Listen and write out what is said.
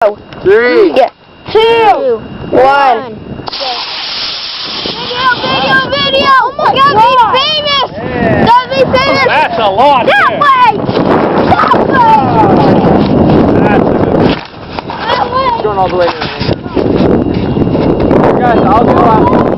3, yeah. 2, 1. Video! Oh my God, be famous! Yeah. Gotta be famous! That's a lot. That way! That way! That's a good. That way! Going all the way to the end. Guys, I'll go out.